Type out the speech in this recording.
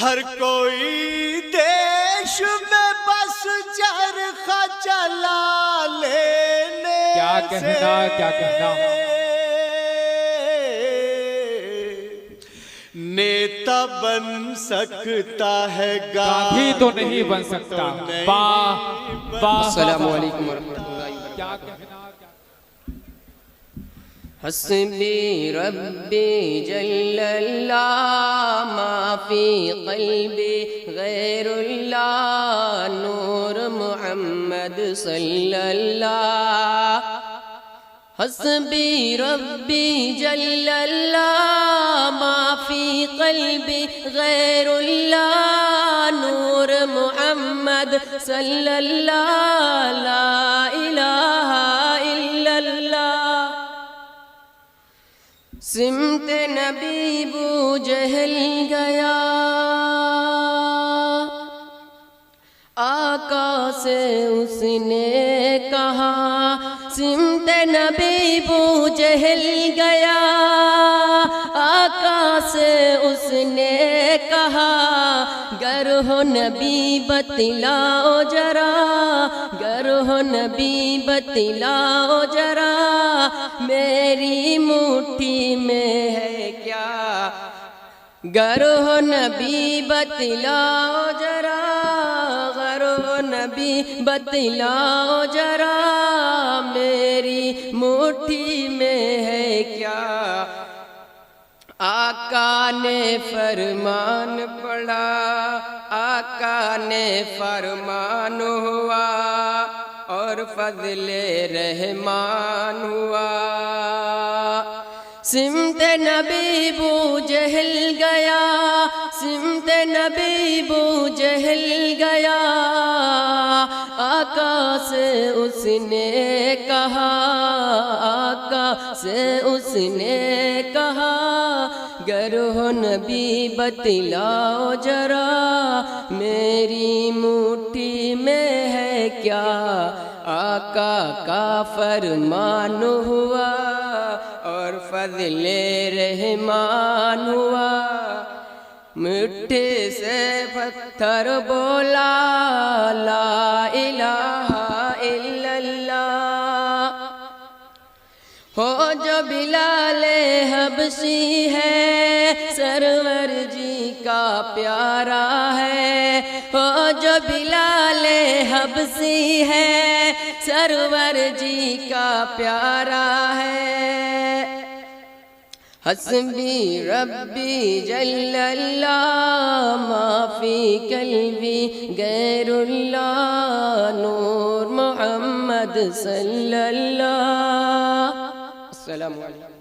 ہر کوئی دیش میں بس چرخہ چلا لینے کیا کہنا کیا کہنا نیتا بن سکتا ہے گاندھی تو نہیں بن سکتا السلام علیکم ورحمۃ اللہ وبرکاتہ. کیا کہنا حسبی ربی جل اللہ ما فی قلبی غیر اللہ نور محمد صلی اللہ. حسبی ربی جل اللہ ما فی قلبی غیر اللہ نور محمد صلی اللہ لا الہ الا اللہ. سمت نبی بو جہل گیا آقا سے اس نے کہا. سمت نبی بو جہل گیا آقا سے اس نے کہا. گر ہو نبی بتلاؤ ذرا گر ہو نبی بتلاؤ ذرا میری مٹھی میں ہے کیا. گر ہو نبی بتلاؤ ذرا گر ہو نبی بتلاؤ ذرا میری مٹھی میں ہے کیا. آقا نے فرمان پڑھا آقا نے فرمان ہوا اور فضل رحمان ہوا. سمت نبی بو جہل گیا سمت نبی بو جہل گیا آقا سے اس نے کہا آقا سے اس نے کہا. گر ہو نبی بتلاؤ ذرا میری مٹھی میں ہے کیا. آقا کا فرمان ہوا اور فضل رحمان ہوا. مٹھی سے پتھر بولا لا الہ الا اللہ. ہو جو بلال حبشی ہے سرور جی کا پیارا ہے. ہو جو بلال حبشی ہے سرور جی کا پیارا ہے. حسبی ربی جل اللہ ما فی قلبی غیر اللہ نور محمد صلی اللہ. السلام علیکم.